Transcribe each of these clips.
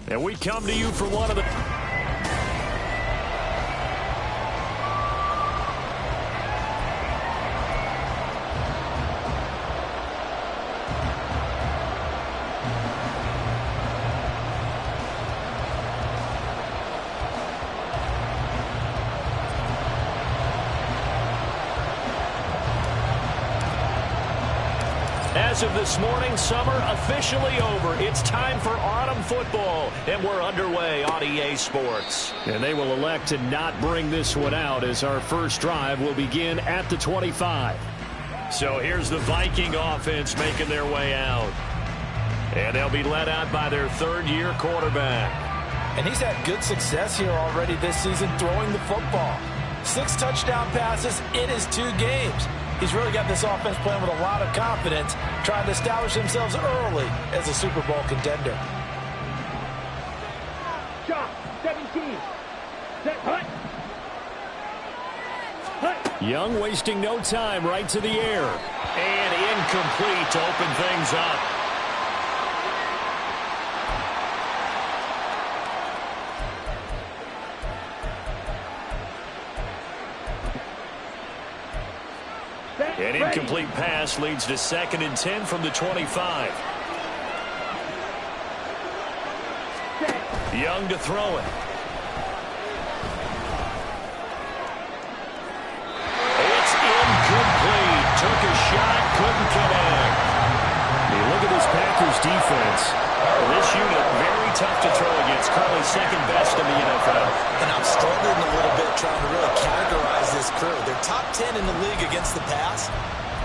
And we come to you from one of the... As of this morning, summer officially over. It's time for autumn football, and we're underway on EA Sports. And they will elect to not bring this one out as our first drive will begin at the 25. So here's the Viking offense making their way out. And they'll be led out by their third-year quarterback. And he's had good success here already this season throwing the football. 6 touchdown passes in his 2 games. He's really got this offense playing with a lot of confidence, trying to establish themselves early as a Super Bowl contender. Shot, 17. Set, hut. Young wasting no time, right to the air. And incomplete to open things up. An incomplete pass leads to 2nd and 10 from the 25. Young to throw it. It's incomplete. Took a shot, couldn't connect. You look at this Packers defense. This unit very tough to throw against. Currently 2nd best in the NFL. And I'm struggling a little bit trying to really categorize this crew. They're top 10 in the league against the pass,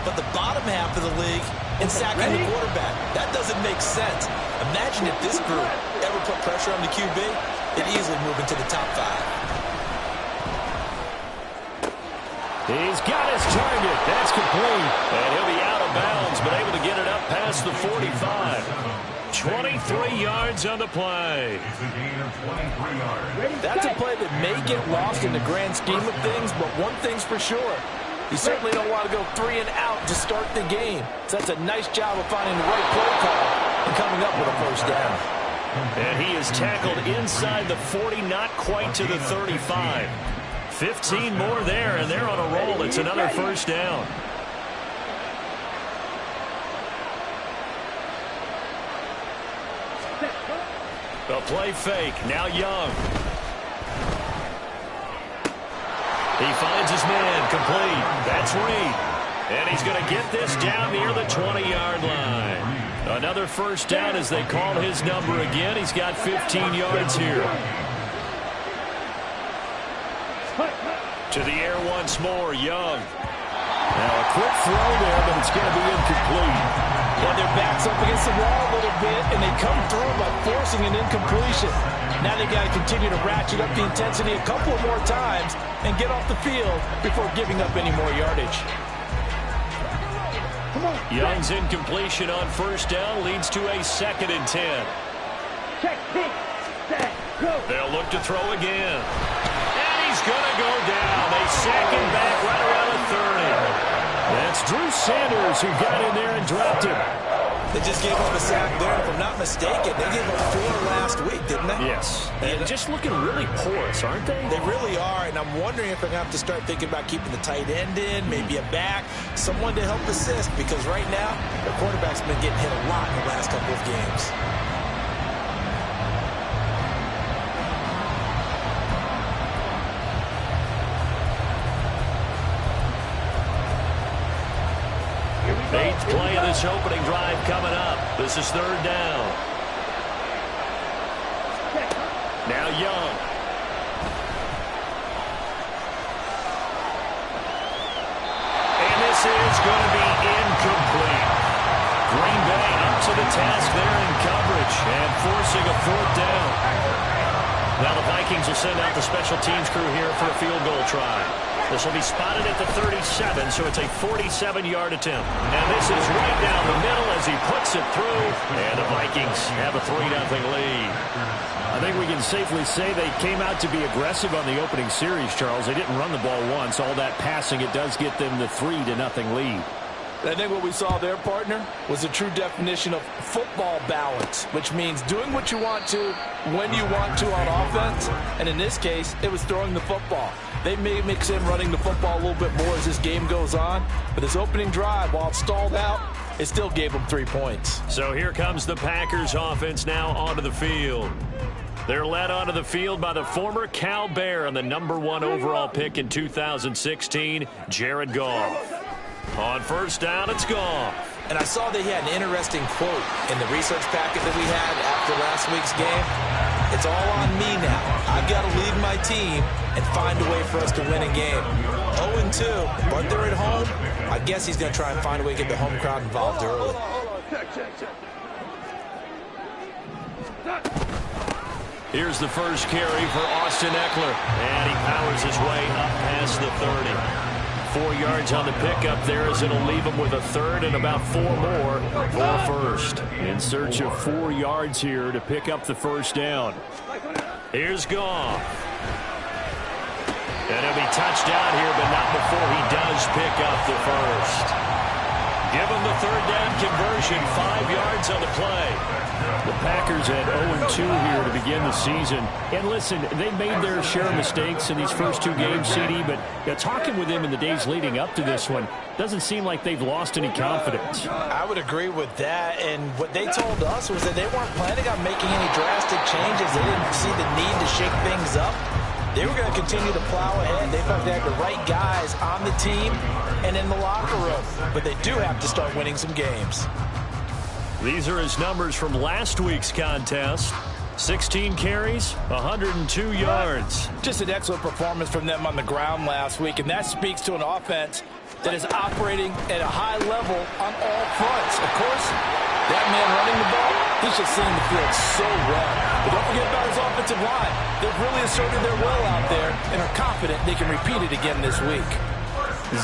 but the bottom half of the league in sacking the quarterback. That doesn't make sense. Imagine if this group ever put pressure on the QB, they'd easily move into the top 5. He's got his target. That's complete. And he'll be out of bounds, but able to get it up past the 45. 23 yards on the play. That's a play that may get lost in the grand scheme of things, but one thing's for sure. You certainly don't want to go 3 and out to start the game. So that's a nice job of finding the right play call and coming up with a first down. And he is tackled inside the 40, not quite to the 35. 15 more there, and they're on a roll. It's another first down. A play fake. Now Young. He finds his man. Complete. That's Reed. And he's going to get this down near the 20-yard line. Another first down as they call his number again. He's got 15 yards here. To the air once more, Young. Now a quick throw there, but it's going to be incomplete. Yeah, their back's up against the wall a little bit, and they come through by forcing an incompletion. Now they got to continue to ratchet up the intensity a couple more times and get off the field before giving up any more yardage. Young's incompletion on first down leads to a 2nd and 10. Check, pick, set, go. They'll look to throw again. And he's going to go down. They sack him back right around the 30. That's Drew Sanders who got in there and dropped him. They just gave up a sack there. If I'm not mistaken, they gave up 4 last week, didn't they? Yes. And just looking really porous, aren't they? They really are, and I'm wondering if they're going to have to start thinking about keeping the tight end in, maybe a back, someone to help assist, because right now, their quarterback's been getting hit a lot in the last couple of games. Eighth play of this opening drive coming up. This is 3rd down. Now Young. And this is going to be incomplete. Green Bay up to the task there in coverage and forcing a 4th down. Now the Vikings will send out the special teams crew here for a field goal try. This will be spotted at the 37, so it's a 47-yard attempt. And this is right down the middle as he puts it through. And the Vikings have a 3-0 lead. I think we can safely say they came out to be aggressive on the opening series, Charles. They didn't run the ball once. All that passing, it does get them the 3-0 lead. I think what we saw there, partner, was a true definition of football balance, which means doing what you want to, when you want to on offense, and in this case, it was throwing the football. They may mix in running the football a little bit more as this game goes on, but this opening drive, while it stalled out, it still gave them 3 points. So here comes the Packers offense now onto the field. They're led onto the field by the former Cal Bear and the #1 overall pick in 2016, Jared Goff. On first down, it's Goff. And I saw that he had an interesting quote in the research packet that we had after last week's game. It's all on me now. I've got to lead my team and find a way for us to win a game. 0-2, but they're at home. I guess he's going to try and find a way to get the home crowd involved early. Here's the first carry for Austin Eckler. And he powers his way up past the 30. 4 yards on the pickup there as it'll leave him with a third and about 4 more for first. In search of 4 yards here to pick up the first down. Here's Goff. And he'll be touched down here, but not before he does pick up the first. Give him the third down conversion, 5 yards on the play. The Packers at 0-2 here to begin the season. And listen, they made their share of mistakes in these first 2 games, CD, but talking with them in the days leading up to this one, doesn't seem like they've lost any confidence. I would agree with that, and what they told us was that they weren't planning on making any drastic changes. They didn't see the need to shake things up. They were going to continue to plow ahead. They felt they had the right guys on the team and in the locker room, but they do have to start winning some games. These are his numbers from last week's contest. 16 carries, 102 yards. Just an excellent performance from them on the ground last week, and that speaks to an offense that is operating at a high level on all fronts. Of course, that man running the ball, he's just seeing the field so well. But don't forget about his offensive line. They've really asserted their will out there and are confident they can repeat it again this week.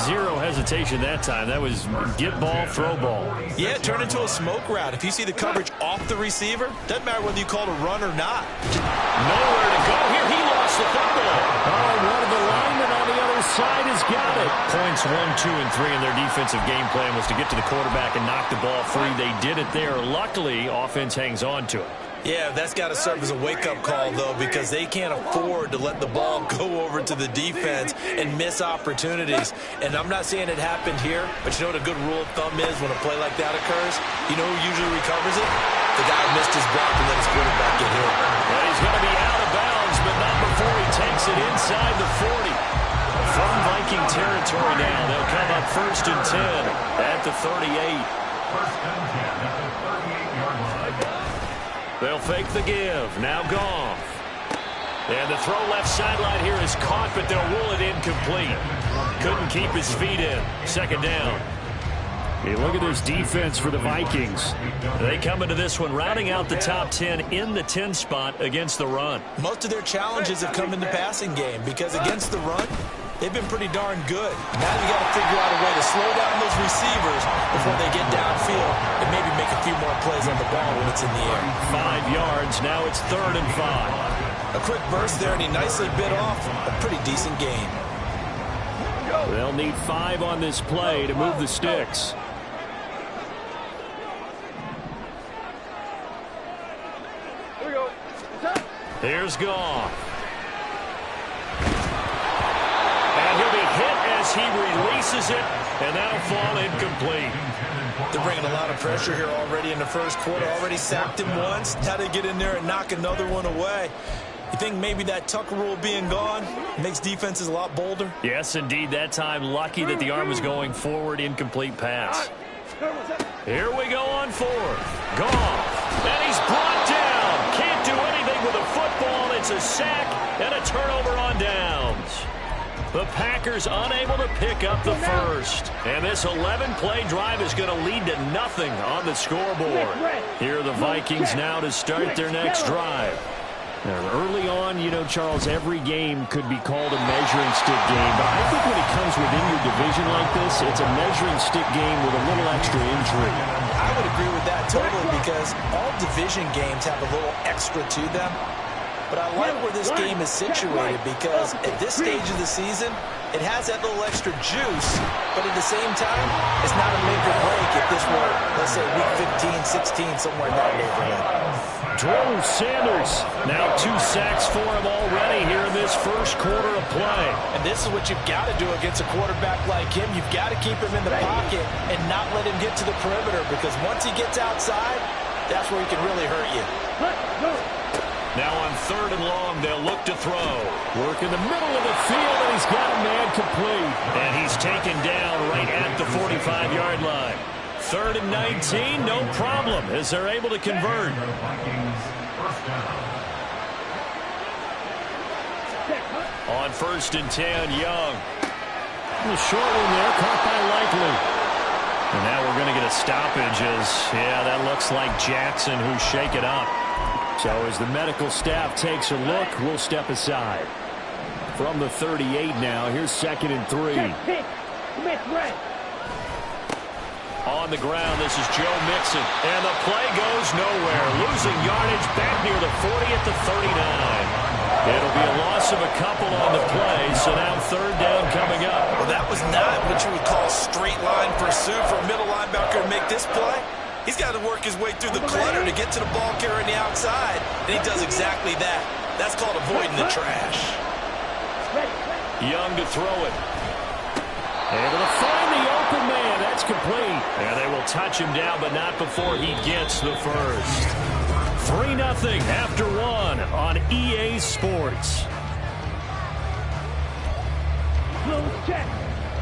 Zero hesitation that time. That was get ball, throw ball. Yeah, turn into a smoke route. If you see the coverage off the receiver, doesn't matter whether you call it a run or not. Nowhere to go here. He lost the football. Oh, one of the linemen on the other side has got it. Points 1, 2, and 3 in their defensive game plan was to get to the quarterback and knock the ball free. They did it there. Luckily, offense hangs on to it. Yeah, that's got to serve as a wake-up call, though, because they can't afford to let the ball go over to the defense and miss opportunities. And I'm not saying it happened here, but you know what a good rule of thumb is when a play like that occurs? You know who usually recovers it? The guy who missed his block and let his quarterback get hit. Well, he's going to be out of bounds, but not before he takes it inside the 40. From Viking territory now, they'll come up 1st and 10 at the 38. They'll fake the give. Now Goff. And the throw left sideline here is caught, but they'll rule it incomplete. Couldn't keep his feet in. 2nd down. Hey, look at this defense for the Vikings. They come into this one rounding out the top 10 in the 10 spot against the run. Most of their challenges have come in the passing game because against the run, they've been pretty darn good. Now you got to figure out a way to slow down those receivers before they get downfield and maybe make a few more plays on the ball when it's in the air. 5 yards. Now it's 3rd and 5. A quick burst there, and he nicely bit off a pretty decent gain. They'll need 5 on this play to move the sticks. Here we go. Here's Goff. And he'll be hit as he releases it, and that'll fall incomplete. They're bringing a lot of pressure here already in the first quarter. Already sacked him once. Now they get in there and knock another one away. You think maybe that Tuck rule being gone makes defenses a lot bolder? Yes, indeed. That time, lucky that the arm was going forward. Incomplete pass. Here we go on 4th. Goff. And he's brought down. Can't do anything with a football. It's a sack and a turnover on downs. The Packers unable to pick up the first. And this 11-play drive is going to lead to nothing on the scoreboard. Here are the Vikings now to start their next drive. Now, early on, you know, Charles, every game could be called a measuring stick game. But I think when it comes within your division like this, it's a measuring stick game with a little extra intrigue. I would agree with that totally because all division games have a little extra to them. But I like where this game is situated because at this stage of the season, it has that little extra juice, but at the same time, it's not a make or break if this were, let's say, week 15, 16, somewhere in that neighborhood. Drew Sanders, now 2 sacks for him already here in this first quarter of play. And this is what you've got to do against a quarterback like him. You've got to keep him in the pocket and not let him get to the perimeter, because once he gets outside, that's where he can really hurt you. Now on 3rd and long, they'll look to throw. Work in the middle of the field, and he's got a man complete. And he's taken down right at the 45-yard line. 3rd and 19, no problem, as they're able to convert. On 1st and 10, Young. The short one there, caught by Likely. And now we're going to get a stoppage as, yeah, that looks like Jackson who's shaken up. So as the medical staff takes a look, we'll step aside. From the 38 now, here's 2nd and 3. On the ground, this is Joe Mixon. And the play goes nowhere. Losing yardage back near the 40 at the 39. It'll be a loss of a couple on the play, so now 3rd down coming up. Well, that was not what you would call straight line pursuit for a middle linebacker to make this play. He's got to work his way through the clutter to get to the ball carrier on the outside, and he does exactly that. That's called avoiding the trash. Young to throw it. Able to find the open man. That's complete. And they will touch him down, but not before he gets the first. 3-0 after 1 on EA Sports.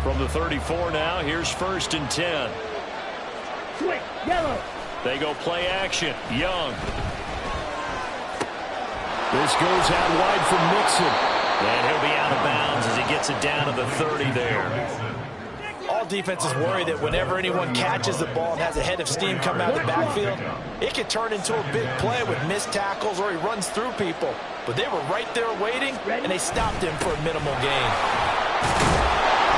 From the 34 now, here's 1st and 10. They go play action. Young. This goes out wide for Mixon. And he'll be out of bounds as he gets it down to the 30 there. All defenses worry that whenever anyone catches the ball and has a head of steam come out of the backfield, it can turn into a big play with missed tackles or he runs through people. But they were right there waiting, and they stopped him for a minimal gain.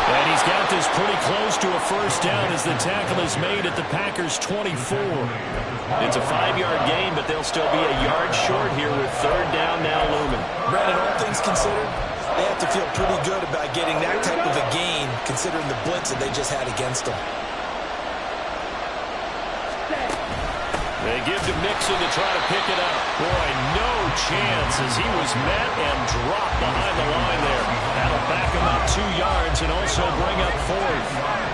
And he's got this pretty close to a first down as the tackle is made at the Packers' 24. It's a 5-yard gain, but they'll still be a yard short here with 3rd down now looming. Brandon, all things considered, they have to feel pretty good about getting that type of a gain considering the blitz that they just had against them. They give to Mixon to try to pick it up. Boy, no chance as he was met and dropped behind the line there. That'll back him up 2 yards and also bring up 4th.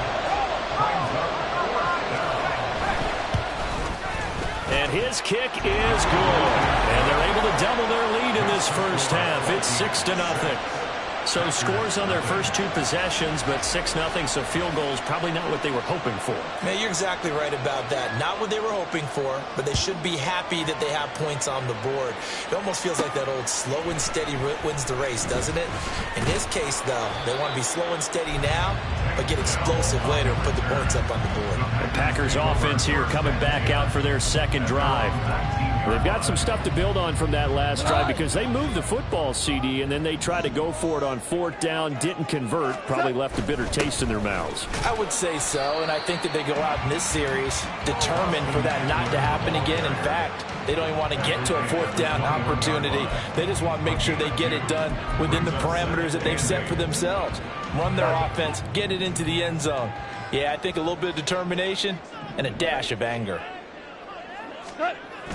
And his kick is good. And they're able to double their lead in this first half. It's 6-0. So scores on their first 2 possessions, but 6-0, so field goals probably not what they were hoping for. Man, you're exactly right about that. Not what they were hoping for, but they should be happy that they have points on the board. It almost feels like that old slow and steady wins the race, doesn't it? In this case, though, they want to be slow and steady now, but get explosive later and put the points up on the board. The Packers offense here coming back out for their 2nd drive. They've got some stuff to build on from that last drive because they moved the football, CD, and then they tried to go for it on 4th down, didn't convert, probably left a bitter taste in their mouths. I would say so, and I think that they go out in this series determined for that not to happen again. In fact, they don't even want to get to a 4th down opportunity. They just want to make sure they get it done within the parameters that they've set for themselves. Run their offense, get it into the end zone. Yeah, I think a little bit of determination and a dash of anger.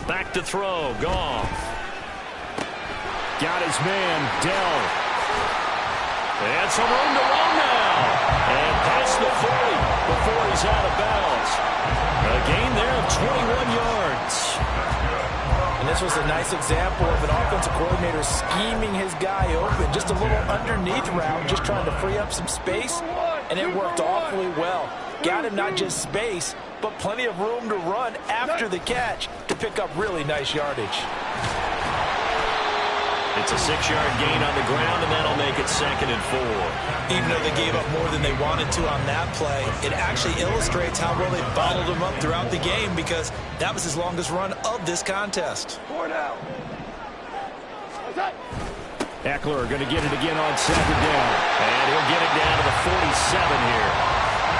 Back to throw, Goff. Got his man, Dell. And some room to run now. And past the 40 before he's out of bounds. A gain there of 21 yards. And this was a nice example of an offensive coordinator scheming his guy open. Just a little underneath route, just trying to free up some space. And it worked awfully well. Got him not just space, but plenty of room to run after the catch to pick up really nice yardage. It's a 6-yard gain on the ground, and that'll make it 2nd and 4. Even though they gave up more than they wanted to on that play, it actually illustrates how well they bottled him up throughout the game because that was his longest run of this contest. 4 now. Eckler going to get it again on 2nd down. And he'll get it down to the 47 here.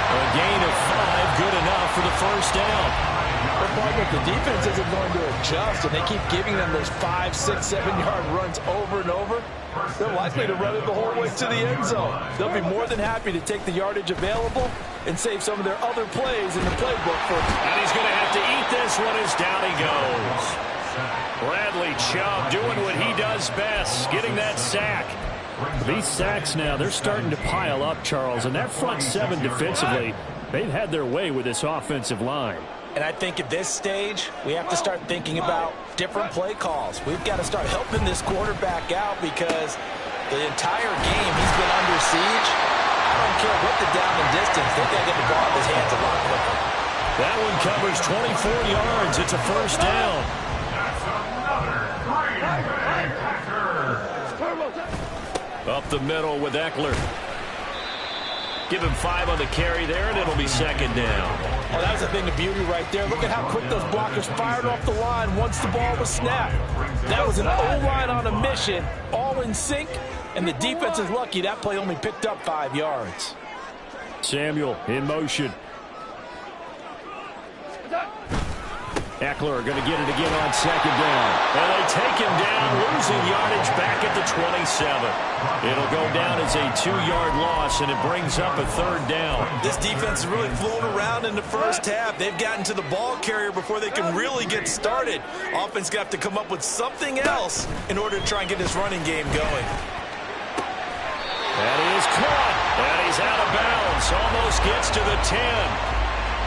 A gain of 5, good enough for the first down. But the defense isn't going to adjust, and they keep giving them those 5, 6, 7-yard runs over and over. They're likely to run it the whole way to the end zone. They'll be more than happy to take the yardage available and save some of their other plays in the playbook for. And he's going to have to eat this one as down he goes. Bradley Chubb doing what he does best, getting that sack. These sacks now, they're starting to pile up, Charles, and that front seven defensively, they've had their way with this offensive line. And I think at this stage, we have to start thinking about different play calls. We've got to start helping this quarterback out because the entire game he's been under siege. I don't care what the down and distance, they've got to get the ball in his hands a lot quicker. That one covers 24 yards. It's a first down. Up the middle with Eckler. Give him 5 on the carry there, and it'll be second down. Oh, that was a thing of beauty right there. Look at how quick those blockers fired off the line once the ball was snapped. That was an O-line on a mission, all in sync, and the defense is lucky that play only picked up 5 yards. Samuel in motion. Eckler going to get it again on second down. And they take him down, losing yardage back at the 27. It'll go down as a 2-yard loss, and it brings up a third down. This defense is really flown around in the first half. They've gotten to the ball carrier before they can really get started. Offense got to come up with something else in order to try and get this running game going. And he is caught, and he's out of bounds. Almost gets to the 10.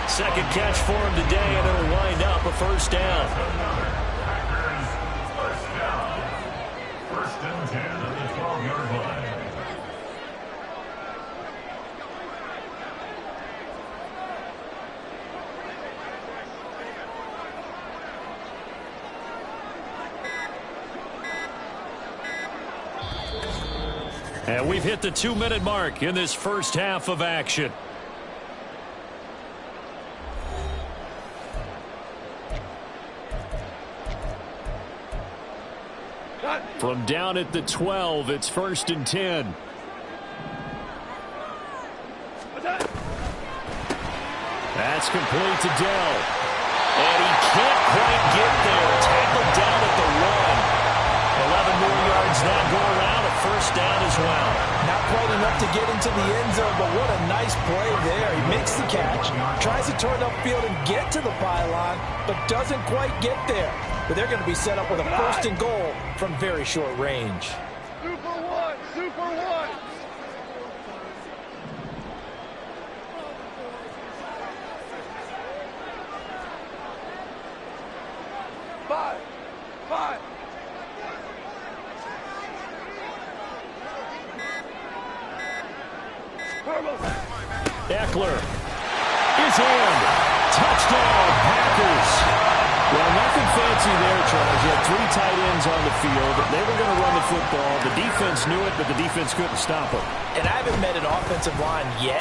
Second catch for him today, and it'll wind up a first down. First and 10 at the 12-yard line. And we've hit the 2-minute mark in this first half of action. From down at the 12, it's first and 10. That's complete to Dell. And he can't quite get there. Tackled down at the 1. 11 more yards now go around. A first down as well. Not quite enough to get into the end zone, but what a nice play there. He makes the catch, tries to turn upfield and get to the pylon, but doesn't quite get there. But they're going to be set up with a first and goal from very short range. Super one, super one. Five. Eckler is in. Touchdown, Packers. Well, nothing fancy there, Charles. You had 3 tight ends on the field. They were going to run the football. The defense knew it, but the defense couldn't stop it. And I haven't met an offensive line yet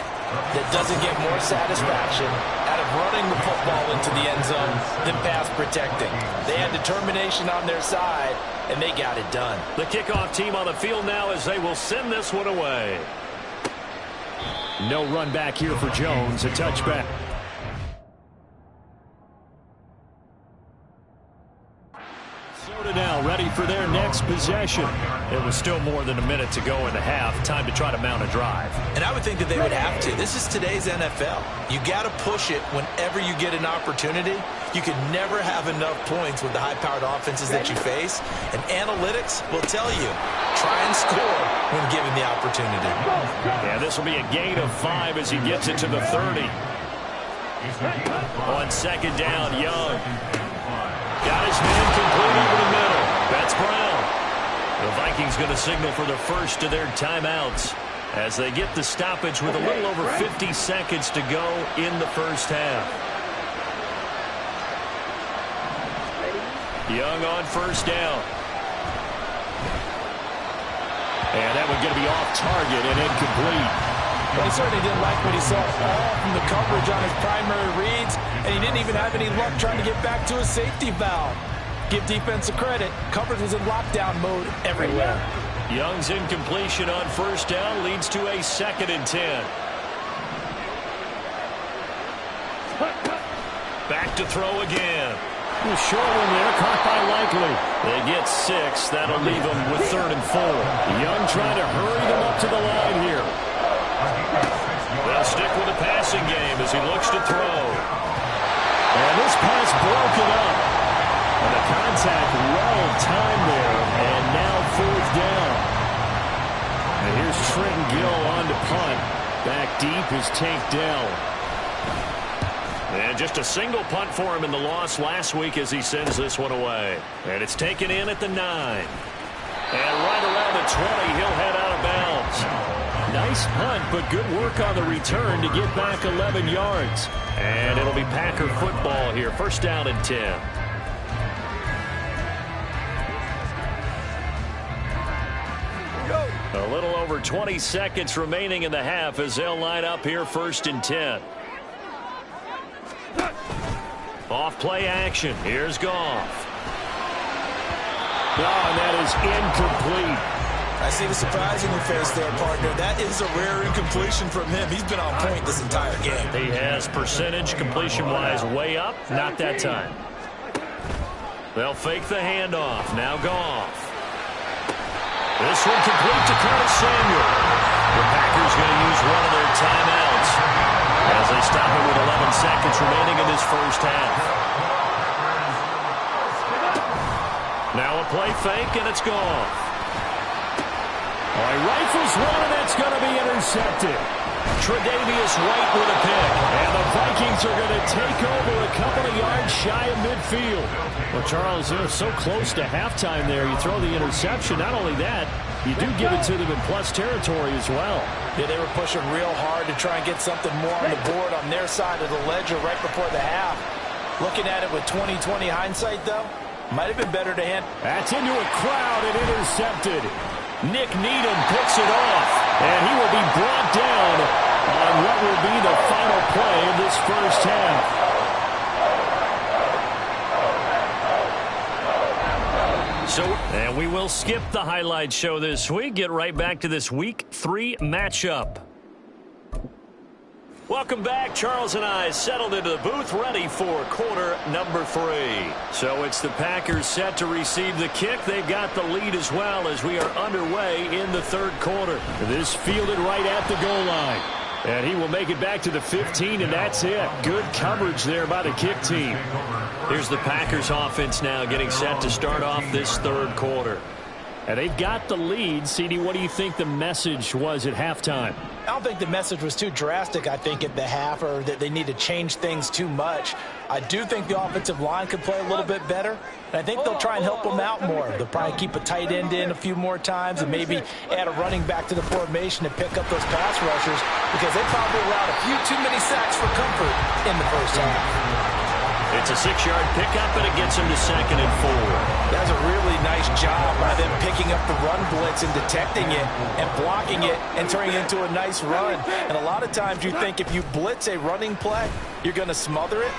that doesn't get more satisfaction out of running the football into the end zone than pass protecting. They had determination on their side, and they got it done. The kickoff team on the field now as they will send this one away. No run back here for Jones. A touchback. Now ready for their next possession. It was still more than a minute to go in the half. Time to try to mount a drive. And I would think that they would have to. This is today's NFL. You got to push it whenever you get an opportunity. You can never have enough points with the high-powered offenses that you face. And analytics will tell you, try and score when given the opportunity. Yeah, this will be a gain of 5 as he gets it to the 30. On second down, Young. Got his man complete over the middle. That's Brown. The Vikings going to signal for the first of their timeouts as they get the stoppage with a little over 50 seconds to go in the first half. Young on first down. And that one going to be off target and incomplete. Well, he certainly didn't like what he saw all from the coverage on his primary reads, and he didn't even have any luck trying to get back to his safety valve. Give defense a credit. Coverage was in lockdown mode everywhere. Young's incompletion on first down leads to a 2nd and 10. Back to throw again. Short one there, caught by Likely. They get 6. That'll leave them with 3rd and 4. Young trying to hurry them up to the line here. They'll stick with the passing game as he looks to throw. And this pass broken up. And the contact well timed there. And now 4th down. And here's Trenton Gill on to punt. Back deep is Tank Dell. And just a single punt for him in the loss last week as he sends this one away. And it's taken in at the 9. And right around the 20, he'll head out of bounds. Nice punt, but good work on the return to get back 11 yards. And it'll be Packer football here. 1st down and 10. A little over 20 seconds remaining in the half as they'll line up here 1st and 10. Off play action. Here's Goff. Oh, and that is incomplete. I see the surprise in your face there, partner. That is a rare incompletion from him. He's been on point this entire game. He has percentage completion-wise way up. Not that time. They'll fake the handoff. Now Goff. This one complete to Curtis Samuel. The Packers going to use one of their timeouts as they stop it with 11 seconds remaining in this 1st half. Now a play fake, and it's Goff. All right, rifles one, and that's going to be intercepted. Tre'Davious White with a pick. And the Vikings are going to take over a couple of yards shy of midfield. Well, Charles, they're so close to halftime there. You throw the interception. Not only that, you do give it to them in plus territory as well. Yeah, they were pushing real hard to try and get something more on the board on their side of the ledger right before the half. Looking at it with 20/20 hindsight, though, might have been better to hand. That's into a crowd and intercepted. Nick Needham picks it off, and he will be brought down on what will be the final play of this 1st half. And we will skip the highlight show this week. Get right back to this Week 3 matchup. Welcome back. Charles and I settled into the booth ready for quarter number 3. So it's the Packers set to receive the kick. They've got the lead as well as we are underway in the 3rd quarter. This fielded right at the goal line. And he will make it back to the 15, and that's it. Good coverage there by the kick team. Here's the Packers offense now getting set to start off this 3rd quarter. And they've got the lead. CD, what do you think the message was at halftime? I don't think the message was too drastic, I think, at the half, or that they need to change things too much. I do think the offensive line could play a little bit better, and I think they'll try and help them out more. They'll probably keep a tight end in a few more times and maybe add a running back to the formation to pick up those pass rushers, because they probably allowed a few too many sacks for comfort in the 1st half. It's a 6-yard pickup, and it gets him to 2nd and 4. That's a really nice job by them picking up the run blitz and detecting it and blocking it and turning it into a nice run. And a lot of times you think if you blitz a running play, you're going to smother it.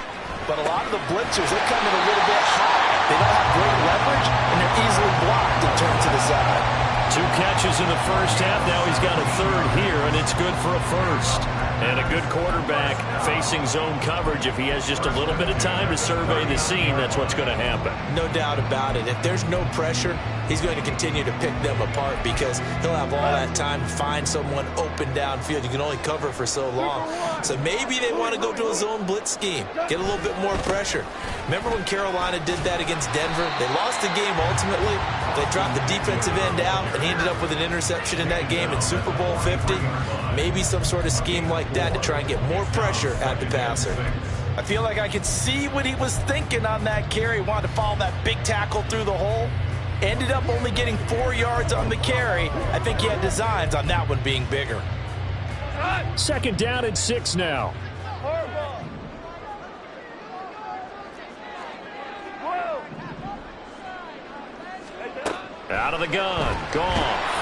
But a lot of the blitzers, they come in a little bit high. They don't have great leverage, and they're easily blocked and turned to the side. 2 catches in the 1st half. Now he's got a 3rd here, and it's good for a 1st. And a good quarterback facing zone coverage. If he has just a little bit of time to survey the scene, that's what's going to happen. No doubt about it. If there's no pressure, he's going to continue to pick them apart because he'll have all that time to find someone open downfield. You can only cover for so long. So maybe they want to go to a zone blitz scheme, get a little bit more pressure. Remember when Carolina did that against Denver? They lost the game ultimately. They dropped the defensive end out, and he ended up with an interception in that game in Super Bowl 50. Maybe some sort of scheme like that to try and get more pressure at the passer. I feel like I could see what he was thinking on that carry. He wanted to follow that big tackle through the hole. Ended up only getting 4 yards on the carry. I think he had designs on that one being bigger. 2nd down and 6 now. Out of the gun. Goff.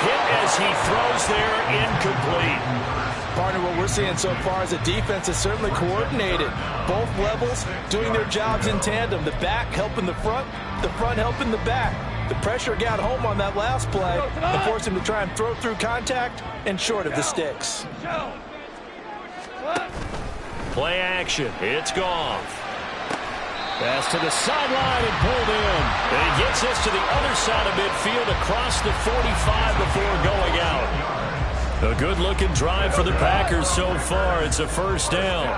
Hit as he throws there, incomplete. Partner, what we're seeing so far is the defense is certainly coordinated. Both levels doing their jobs in tandem. The back helping the front helping the back. The pressure got home on that last play and forced him to try and throw through contact and short of the sticks. Play action. It's Goff. Pass to the sideline and pulled in. And he gets this to the other side of midfield across the 45 before going out. A good-looking drive for the Packers so far. It's a first down.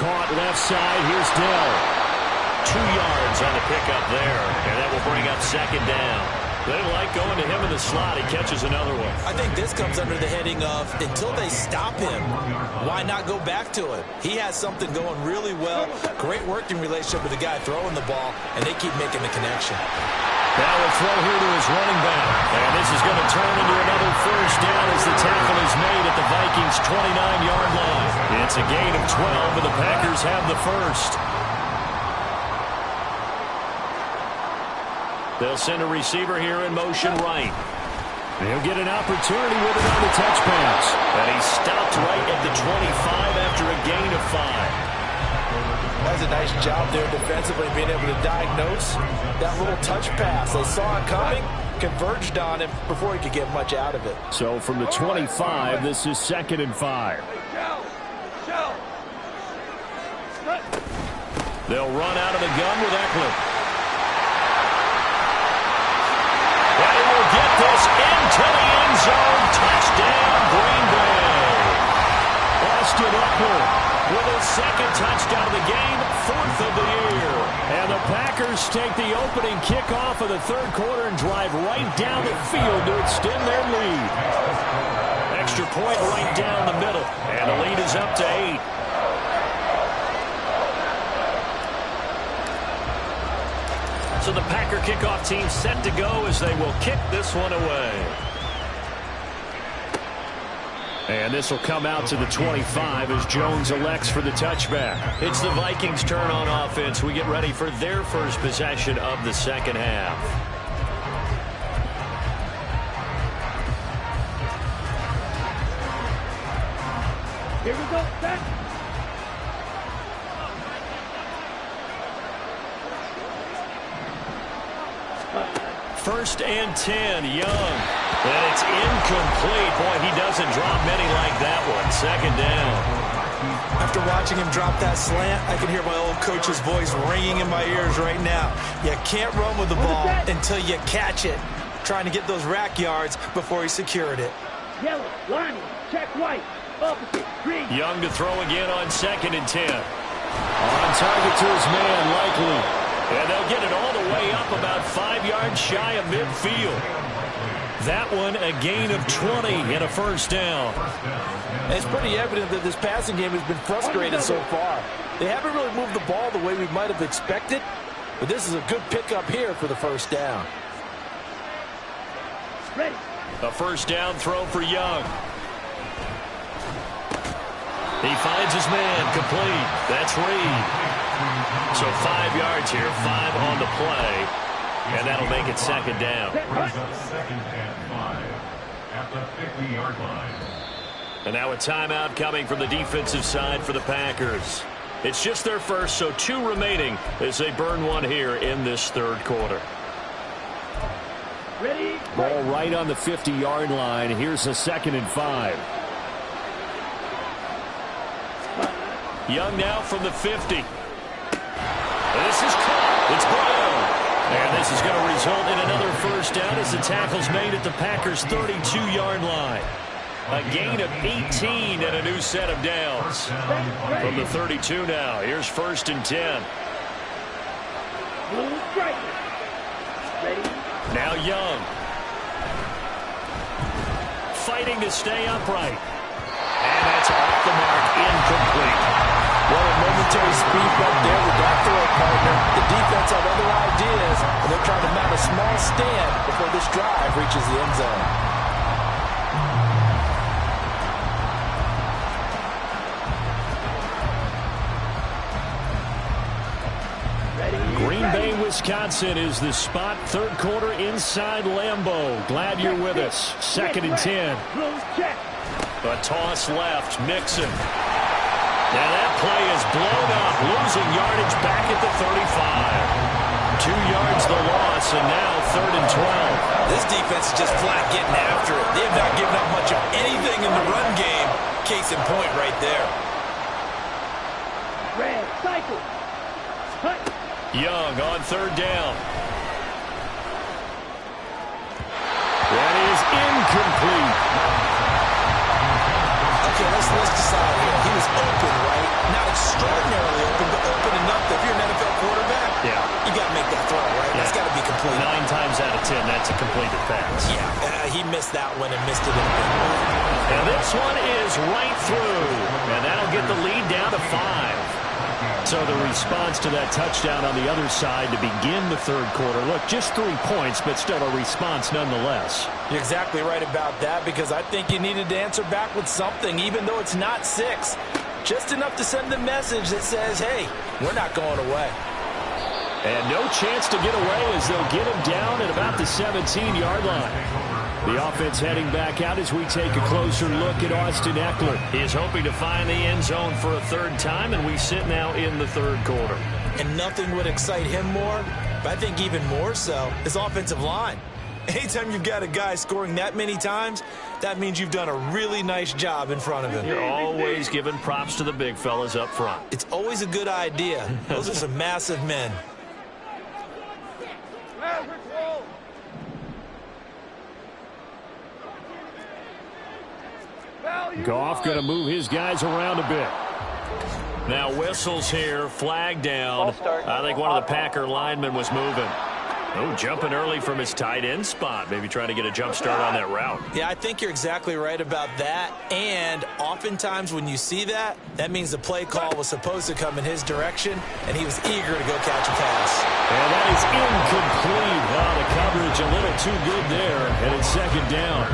Caught left side. Here's Dell. 2 yards on the pickup there. And that will bring up second down. They like going to him in the slot. He catches another one. I think this comes under the heading of until they stop him, why not go back to it? He has something going really well. Great working relationship with the guy throwing the ball, and they keep making the connection. Now will throw here to his running back. And this is going to turn into another first down as the tackle is made at the Vikings' 29-yard line. It's a gain of 12, but the Packers have the first. They'll send a receiver here in motion right. He'll get an opportunity with it on the touch pass. And he stopped right at the 25 after a gain of 5. That's a nice job there defensively, being able to diagnose that little touch pass. They saw it coming, converged on him before he could get much out of it. So from the 25, this is 2nd and 5. They'll run out of the gun with Eckler. And he will get this into the end zone. Touchdown, Green Bay. Austin Eckler with his 2nd touchdown of the game, 4th of the year. And the Packers take the opening kickoff of the 3rd quarter and drive right down the field to extend their lead. Extra point right down the middle. And the lead is up to 8. So the Packer kickoff team set to go as they will kick this one away. And this will come out to the 25 as Jones elects for the touchback. It's the Vikings' turn on offense. We get ready for their first possession of the second half. Here we go. Back. First and 10, Young. And it's incomplete. Boy, he doesn't drop many like that one. 2nd down. After watching him drop that slant, I can hear my old coach's voice ringing in my ears right now. You can't run with the ball until you catch it. Trying to get those rack yards before he secured it. Yellow, lining, check white, opposite, green. Young to throw again on 2nd and 10. On target to his man, Likely. And they'll get it all the way up about 5 yards shy of midfield. That one a gain of 20 and a first down. And it's pretty evident that this passing game has been frustrated so far. They haven't really moved the ball the way we might have expected, but this is a good pickup here for the first down. Ready. A first down throw for Young. He finds his man, complete. That's Reed. So 5 yards here, 5 on the play, and that'll make it 2nd down. 2nd and 5 at the 50-yard line. And now a timeout coming from the defensive side for the Packers. It's just their first, so 2 remaining as they burn one here in this 3rd quarter. Ready. Ball right on the 50-yard line. Here's a 2nd and 5. Young now from the 50. This is caught. It's Brown. And this is going to result in another first down as the tackle's made at the Packers' 32-yard line. A gain of 18 and a new set of downs. From the 32 now, here's 1st and 10. Blue striker. Ready. Now Young. Fighting to stay upright. And that's off the mark, incomplete. Well, a momentary speed bump there with that throw partner. The defense have other ideas, and they're trying to mount a small stand before this drive reaches the end zone. Green Bay, Wisconsin is the spot. 3rd quarter inside Lambeau. Glad you're with us. 2nd and 10. Close check. A toss left, Mixon. Now that play is blown up, losing yardage back at the 35. 2 yards the loss. loss, and now 3rd and 12. This defense is just flat getting after it. They have not given up much of anything in the run game. Case in point right there. Red, cycle. Cut. Young on 3rd down. That is incomplete. Okay, let's decide here. He was open, right? Not extraordinarily open, but open enough that if you're an NFL quarterback, you got to make that throw, right? That's got to be complete. 9 times out of 10, that's a completed pass. Yeah, he missed that one and missed it in a big way. And this one is right through. And that'll get the lead down to 5. So the response to that touchdown on the other side to begin the 3rd quarter. Look, just 3 points, but still a response nonetheless. You're exactly right about that, because I think you needed to answer back with something, even though it's not 6. Just enough to send the message that says, hey, we're not going away. And no chance to get away as they'll get him down at about the 17-yard line. The offense heading back out as we take a closer look at Austin Ekeler. He is hoping to find the end zone for a 3rd time, and we sit now in the 3rd quarter. And nothing would excite him more, but I think even more so, his offensive line. Anytime you've got a guy scoring that many times, that means you've done a really nice job in front of him. You're always giving props to the big fellas up front. It's always a good idea. Those are some massive men. Goff going to move his guys around a bit. Now whistles here, flag down. I think one of the Packer linemen was moving. Oh, jumping early from his tight end spot. Maybe trying to get a jump start on that route. Yeah, I think you're exactly right about that. And oftentimes when you see that, that means the play call was supposed to come in his direction, and he was eager to go catch a pass. And that is incomplete. Well, the coverage a little too good there, and it's 2nd down.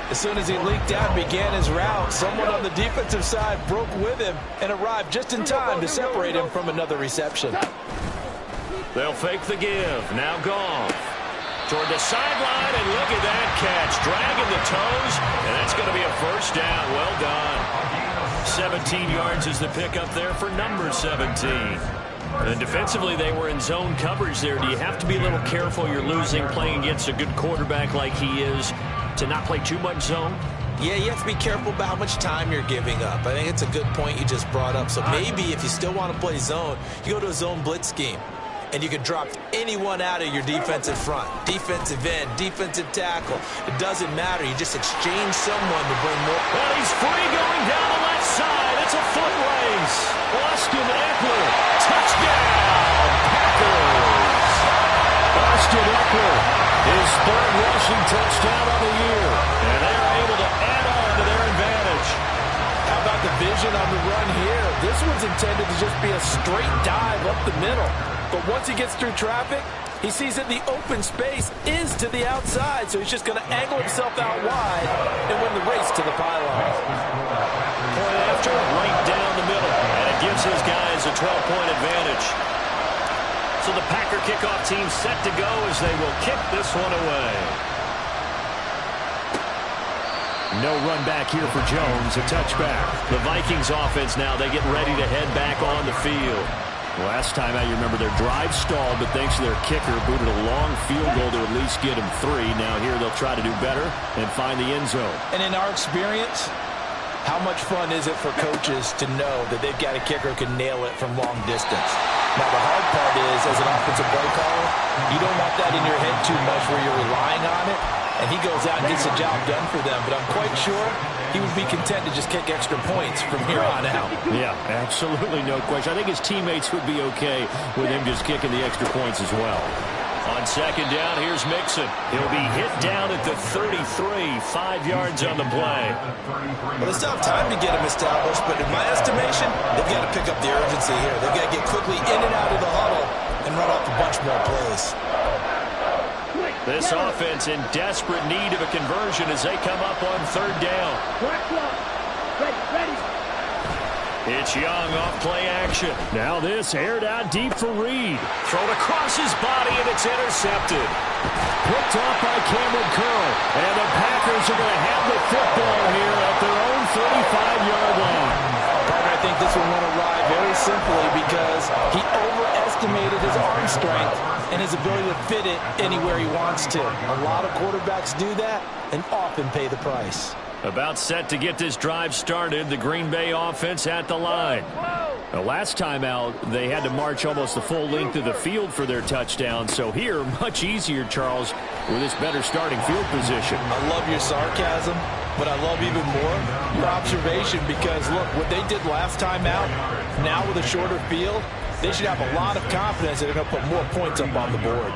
As soon as he leaked out and began his route, someone on the defensive side broke with him and arrived just in time to separate him from another reception. They'll fake the give. Now Goff toward the sideline, and look at that catch. Dragging the toes, and that's going to be a 1st down. Well done. 17 yards is the pickup there for number 17. And defensively, they were in zone coverage there. Do you have to be a little careful? You're losing, playing against a good quarterback like he is, to not play too much zone? Yeah, you have to be careful about how much time you're giving up. I think it's a good point you just brought up. So maybe if you still want to play zone, you go to a zone blitz scheme. And you can drop anyone out of your defensive front. Defensive end, defensive tackle. It doesn't matter. You just exchange someone to bring more. Well, he's free going down the left side. It's a foot race. Austin Ekeler. Touchdown, Packers. Austin Ekeler, his 3rd rushing touchdown of the year. And they are able to add on to their advantage. How about the vision on the run here? This one's intended to just be a straight dive up the middle. But once he gets through traffic, he sees that the open space is to the outside, so he's just going to angle himself out wide and win the race to the pylon. Point after, right down the middle, and it gives his guys a 12-point advantage. So the Packer kickoff team set to go as they will kick this one away. No run back here for Jones, a touchback. The Vikings offense now, they get ready to head back on the field. Last time out, you remember their drive stalled, but thanks to their kicker, booted a long field goal to at least get him 3. Now here they'll try to do better and find the end zone. And in our experience, how much fun is it for coaches to know that they've got a kicker who can nail it from long distance? Now, the hard part is, as an offensive play caller, you don't want that in your head too much where you're relying on it, and he goes out and gets the job done for them. But I'm quite sure he would be content to just kick extra points from here on out. Yeah, absolutely no question. I think his teammates would be okay with him just kicking the extra points as well. On 2nd down, here's Mixon. He'll be hit down at the 33, 5 yards on the play. Well, they still have time to get him established, but in my estimation, they've got to pick up the urgency here. They've got to get quickly in and out of the huddle and run off a bunch more plays. This offense in desperate need of a conversion as they come up on 3rd down. Ready. It's Young off play action. Now this aired out deep for Reed. Thrown across his body, and it's intercepted. Picked off by Cameron Curl. And the Packers are going to have the football here at their own 35-yard line. I think this one went awry very simply because he overestimated his arm strength and his ability to fit it anywhere he wants to. A lot of quarterbacks do that and often pay the price. About set to get this drive started, the Green Bay offense at the line. The last time out, they had to march almost the full length of the field for their touchdown. So here, much easier, Charles, with this better starting field position. I love your sarcasm, but I love even more your observation because, look, what they did last time out, now with a shorter field, they should have a lot of confidence that they're going to put more points up on the board.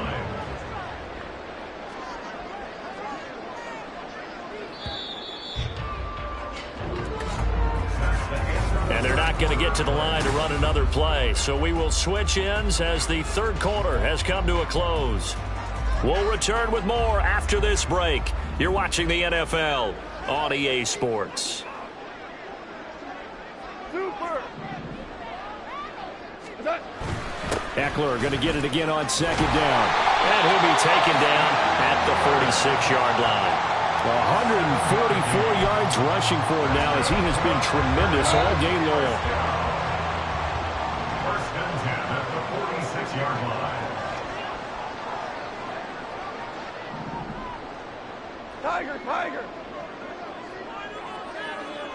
And they're not going to get to the line to run another play. So we will switch ends as the third quarter has come to a close. We'll return with more after this break. You're watching the NFL on EA Sports. Eckler going to get it again on second down. And he'll be taken down at the 46-yard line. 144 yards rushing for him now as he has been tremendous all game long. First and 10 at the 46-yard line. Tiger.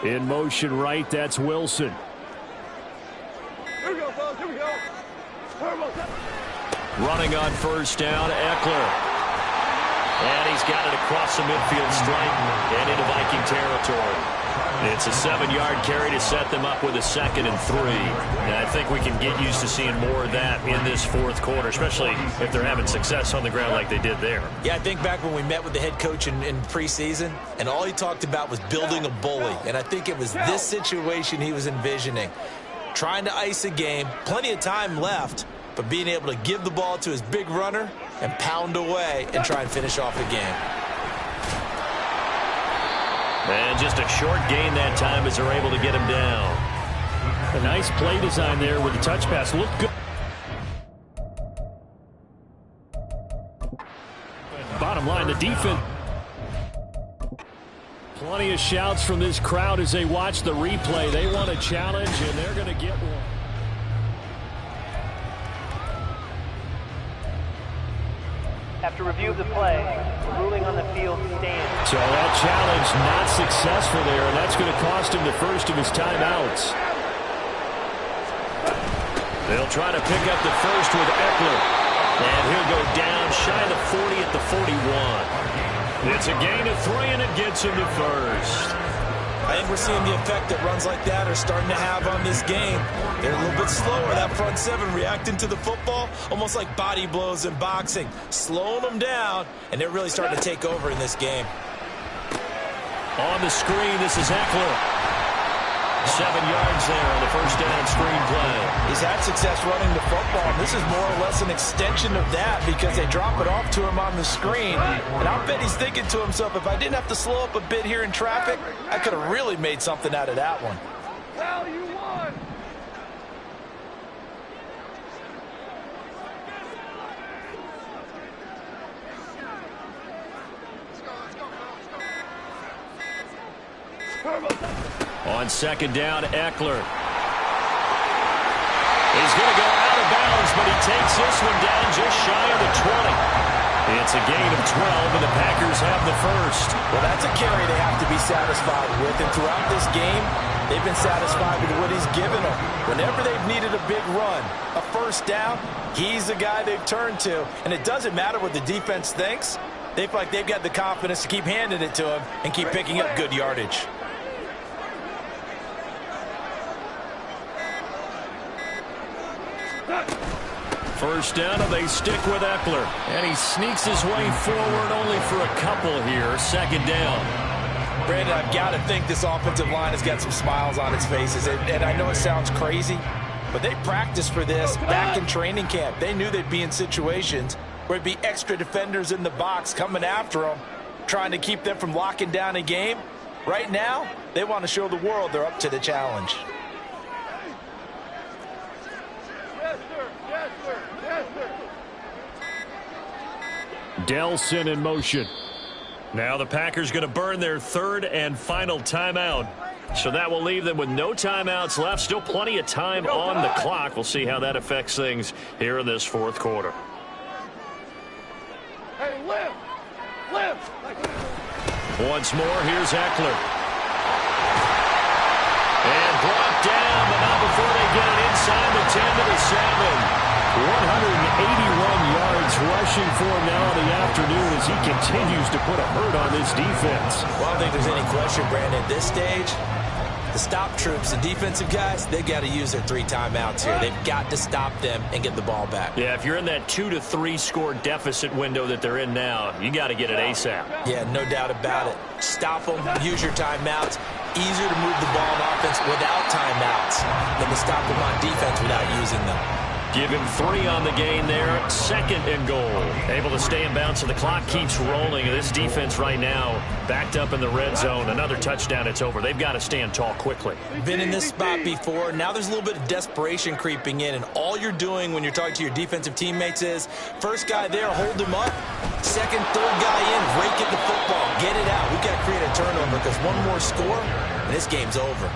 In motion right, that's Wilson. Here we go, fellas. Here we go. Running on first down, Eckler. And he's got it across the midfield stripe and into Viking territory. It's a 7-yard carry to set them up with a 2nd and 3. And I think we can get used to seeing more of that in this fourth quarter, especially if they're having success on the ground like they did there. Yeah, I think back when we met with the head coach in preseason, and all he talked about was building a bully. And I think it was this situation he was envisioning. Trying to ice a game, plenty of time left, but being able to give the ball to his big runner and pound away and try and finish off the game. And just a short gain that time as they're able to get him down. A nice play design there with the touch pass. Looked good. Bottom line, the defense. Plenty of shouts from this crowd as they watch the replay. They want a challenge, and they're going to get one. After review of the play, the ruling on the field stands. So that challenge not successful there, and that's going to cost him the first of his timeouts. They'll try to pick up the first with Eckler. And he'll go down shy of the 40 at the 41. It's a gain of 3, and it gets him to first. I think we're seeing the effect that runs like that are starting to have on this game. They're a little bit slower, that front seven, reacting to the football, almost like body blows in boxing, slowing them down, and they're really starting to take over in this game. On the screen, this is Eckler. 7 yards there on the first down screen play. He's had success running the football, and this is more or less an extension of that because they drop it off to him on the screen. And I'll bet he's thinking to himself, if I didn't have to slow up a bit here in traffic, I could have really made something out of that one. Well, you won. On second down, Eckler. He's going to go out of bounds, but he takes this one down just shy of the 20. It's a gain of 12, and the Packers have the first. Well, that's a carry they have to be satisfied with, and throughout this game, they've been satisfied with what he's given them. Whenever they've needed a big run, a first down, he's the guy they've turned to. And it doesn't matter what the defense thinks. They feel like they've got the confidence to keep handing it to him and keep picking up good yardage. First down, and they stick with Eckler. And he sneaks his way forward only for a couple here. Second down. Brandon, I've got to think this offensive line has got some smiles on its faces. And I know it sounds crazy, but they practiced for this back in training camp. They knew they'd be in situations where it'd be extra defenders in the box coming after them, trying to keep them from locking down a game. Right now, they want to show the world they're up to the challenge. Delson in motion. Now the Packers going to burn their third and final timeout. So that will leave them with no timeouts left. Still plenty of time on the clock. We'll see how that affects things here in this fourth quarter. Once more, here's Eckler. And brought down, but not before they get it inside the 10 to the 7. 181 yards rushing for him now in the afternoon as he continues to put a hurt on this defense. Well, I don't think there's any question, Brandon, at this stage, the stop troops, the defensive guys, they got to use their 3 timeouts here. They've got to stop them and get the ball back. Yeah, if you're in that 2 to 3 score deficit window that they're in now, you got to get it ASAP. Yeah, no doubt about it. Stop them, use your timeouts. Easier to move the ball on offense without timeouts than to stop them on defense without using them. Give him 3 on the gain there. 2nd and goal. Able to stay in bounds, so the clock keeps rolling. This defense right now backed up in the red zone. Another touchdown, it's over. They've got to stand tall quickly. Been in this spot before. Now there's a little bit of desperation creeping in, and all you're doing when you're talking to your defensive teammates is first guy there, hold him up. Second, third guy in, rake at the football. Get it out. We've got to create a turnover because one more score, and this game's over.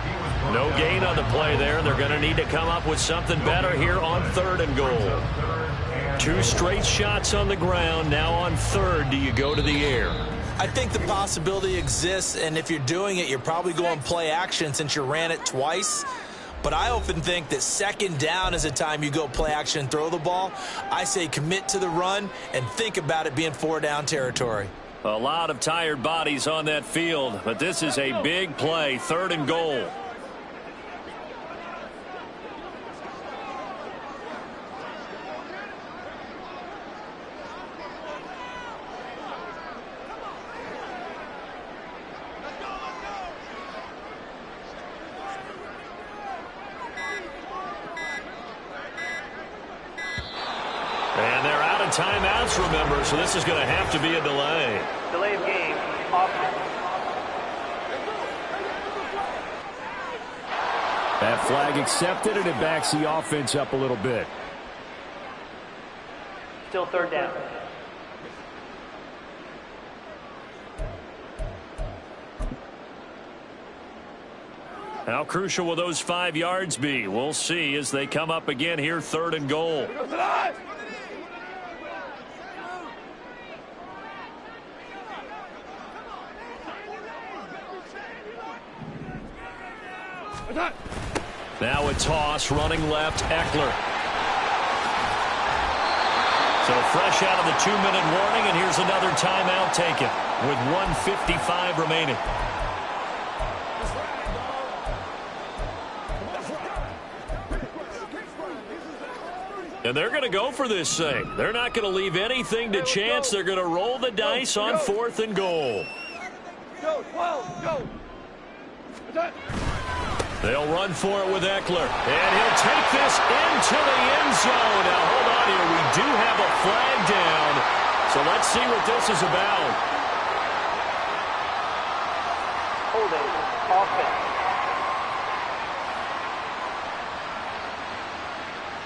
No gain on the play there. They're going to need to come up with something better here on 3rd and goal. 2 straight shots on the ground. Now on 3rd, do you go to the air? I think the possibility exists, and if you're doing it, you're probably going play action since you ran it twice. But I often think that 2nd down is a time you go play action and throw the ball. I say commit to the run and think about it being 4-down territory. A lot of tired bodies on that field, but this is a big play. 3rd and goal. And they're out of timeouts, remember, so this is going to have to be a delay. Delay of game, offense. That flag accepted, and it backs the offense up a little bit. Still 3rd down. How crucial will those 5 yards be? We'll see as they come up again here, 3rd and goal. Now a toss, running left, Eckler. So fresh out of the 2-minute warning, and here's another timeout taken with 1:55 remaining. And they're going to go for this thing. They're not going to leave anything to chance. They're going to roll the dice on 4th and goal. They'll run for it with Eckler. And he'll take this into the end zone. Now, hold on here. We do have a flag down. So let's see what this is about. Holding, offense.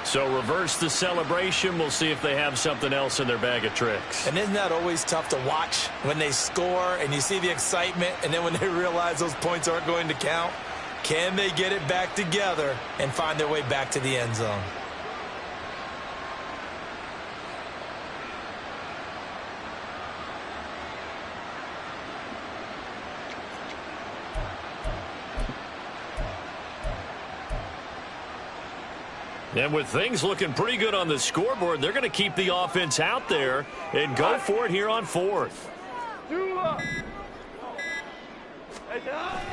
So reverse the celebration. We'll see if they have something else in their bag of tricks. And isn't that always tough to watch when they score and you see the excitement, and then when they realize those points aren't going to count? Can they get it back together and find their way back to the end zone? And with things looking pretty good on the scoreboard, they're going to keep the offense out there and go for it here on 4th.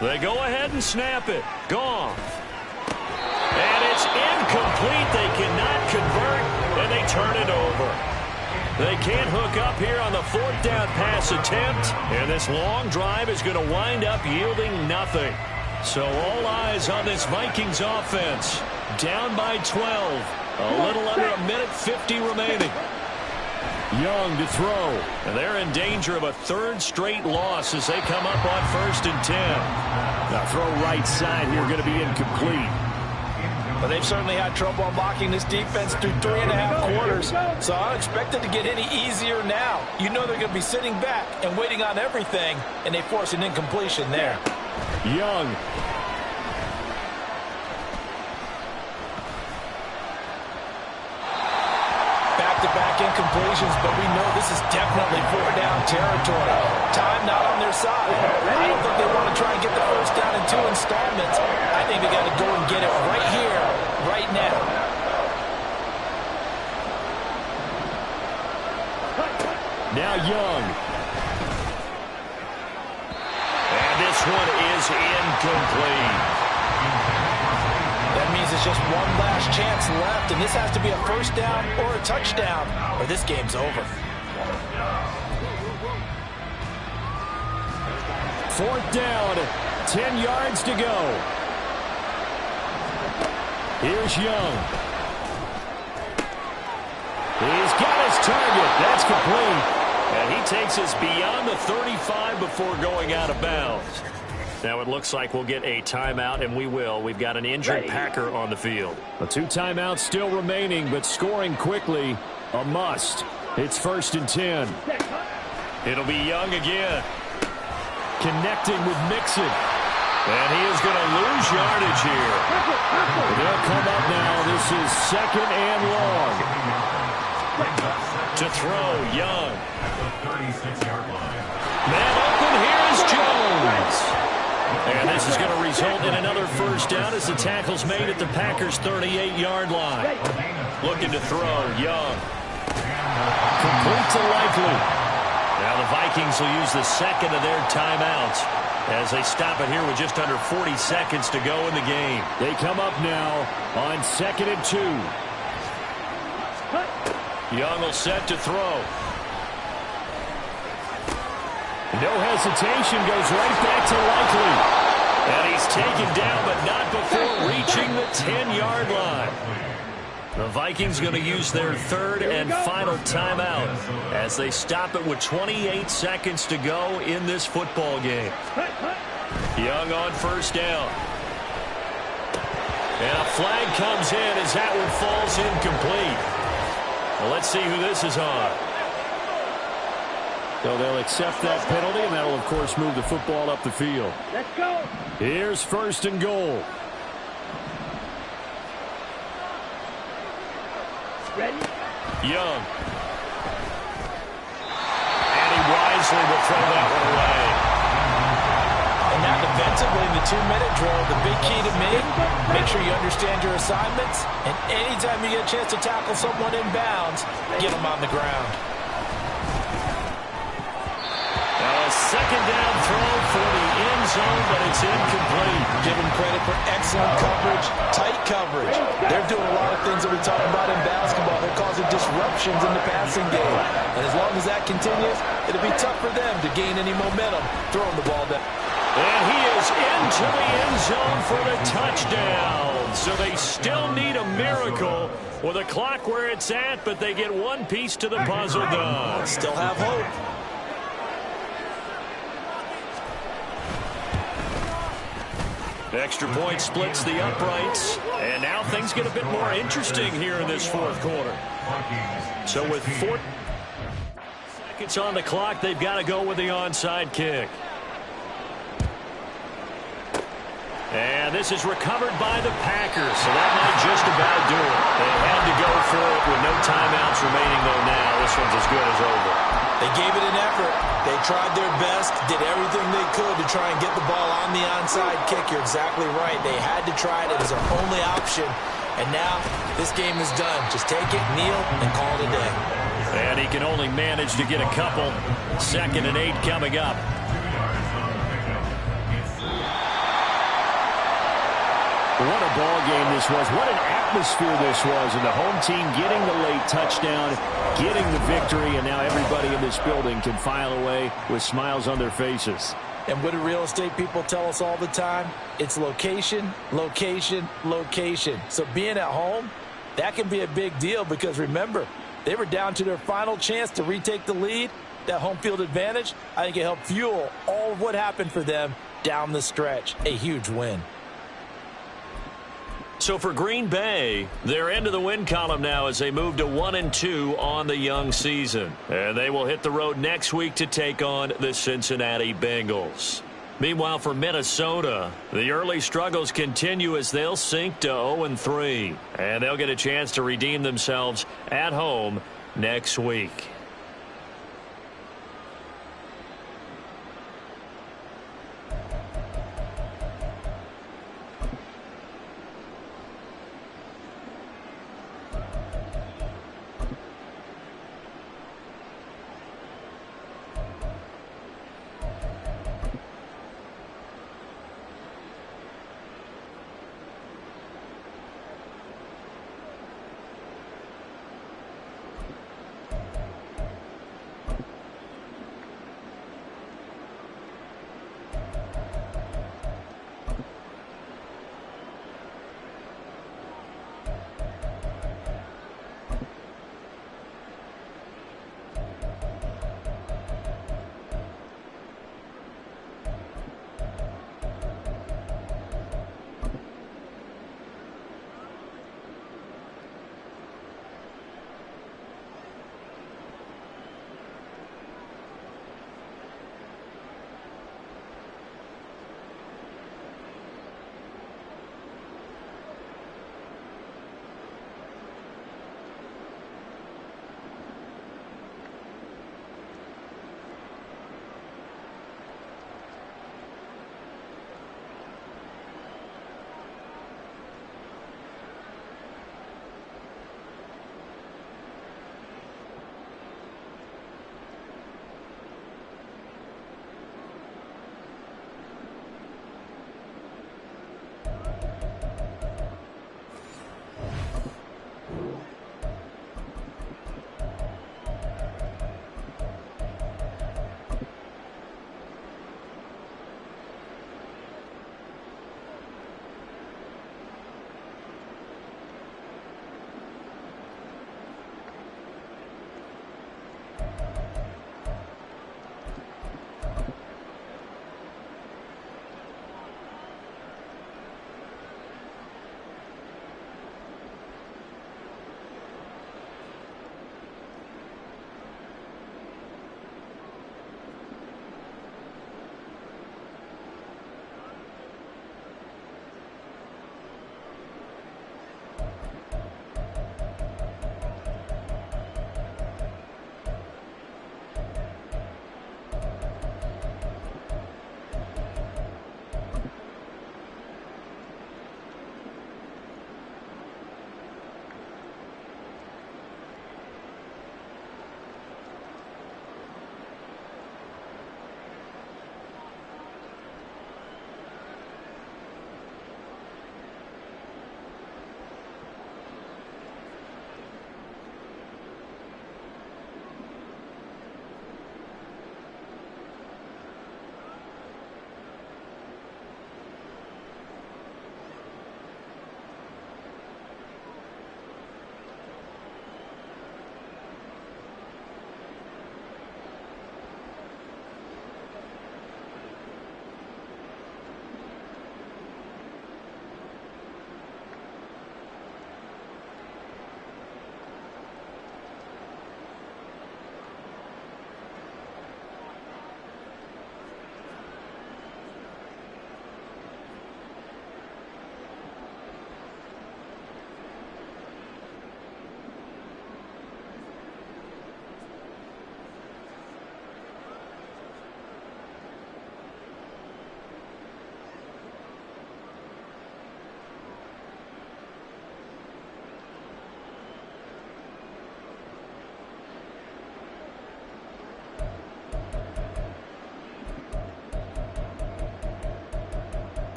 They go ahead and snap it. Goff. And it's incomplete. They cannot convert, and they turn it over. They can't hook up here on the 4th down pass attempt, and this long drive is going to wind up yielding nothing. So all eyes on this Vikings offense. Down by 12. A little under 1:50 remaining. Young to throw. And they're in danger of a 3rd straight loss as they come up on 1st and 10. Now throw right side here, going to be incomplete. Well, they've certainly had trouble unlocking this defense through 3.5 quarters, so I don't expect it to get any easier now. You know they're going to be sitting back and waiting on everything, and they force an incompletion there. Young. Back-to-back incompletions, but we know This is definitely 4-down territory. Time not on their side. I don't think they want to try and get the first down in 2 installments. I think they got to go and get it right here, right now. Now Young. And this one is incomplete. That means it's just one last chance left, and this has to be a first down or a touchdown, or this game's over. 4th down, 10 yards to go. Here's Young. He's got his target. That's complete. And he takes us beyond the 35 before going out of bounds. Now it looks like we'll get a timeout, and we will. We've got an injured Packer on the field. 2 timeouts still remaining, but scoring quickly, a must. It's 1st and 10. It'll be Young again. Connecting with Mixon. And he is going to lose yardage here. They'll come up now. This is 2nd and long. To throw, Young. At the 36-yard line. Man open, here's Jones. And this is going to result in another first down as the tackle's made at the Packers' 38-yard line. Looking to throw, Young. Complete to Likely. Now the Vikings will use the second of their timeouts as they stop it here with just under 40 seconds to go in the game. They come up now on 2nd and 2. Young will set to throw. No hesitation, goes right back to Likely. And he's taken down, but not before reaching the 10-yard line. The Vikings going to use their 3rd and final timeout as they stop it with 28 seconds to go in this football game. Young on first down. And a flag comes in as that one falls incomplete. Well, let's see who this is on. So they'll accept that penalty, and that will, of course, move the football up the field. Let's go. Here's 1st and goal. Ready? Young. And he wisely will throw that one away. And now defensively in the 2-minute drill, the big key to me, make sure you understand your assignments, and anytime you get a chance to tackle someone in bounds, get them on the ground. Now a 2nd down throw for the end zone, but it's incomplete. Give them credit for excellent coverage, tight coverage. They're doing a lot of things that we talk about in basketball. They're causing disruptions in the passing game. And as long as that continues, it'll be tough for them to gain any momentum throwing the ball down. And he is into the end zone for the touchdown. So they still need a miracle with a clock where it's at, but they get one piece to the puzzle done. Still have hope. Extra point splits the uprights, and now things get a bit more interesting here in this 4th quarter. So with 4 seconds on the clock, they've got to go with the onside kick. And this is recovered by the Packers, so that might just about do it. They had to go for it with no timeouts remaining, though now. This one's as good as over. They gave it an effort. They tried their best, did everything they could to try and get the ball on the onside kick. You're exactly right. They had to try it. It was their only option. And now this game is done. Just take it, kneel, and call it a day. And he can only manage to get a couple. 2nd and 8 coming up. What a ball game this was. What an atmosphere this was. And the home team getting the late touchdown, getting the victory, and now everybody in this building can file away with smiles on their faces. And what do real estate people tell us all the time? It's location, location, location. So being at home, that can be a big deal because, remember, they were down to their final chance to retake the lead. That home field advantage, I think it helped fuel all of what happened for them down the stretch. A huge win. So for Green Bay, they're into the win column now as they move to 1-2 on the young season. And they will hit the road next week to take on the Cincinnati Bengals. Meanwhile, for Minnesota, the early struggles continue as they'll sink to 0-3. And they'll get a chance to redeem themselves at home next week.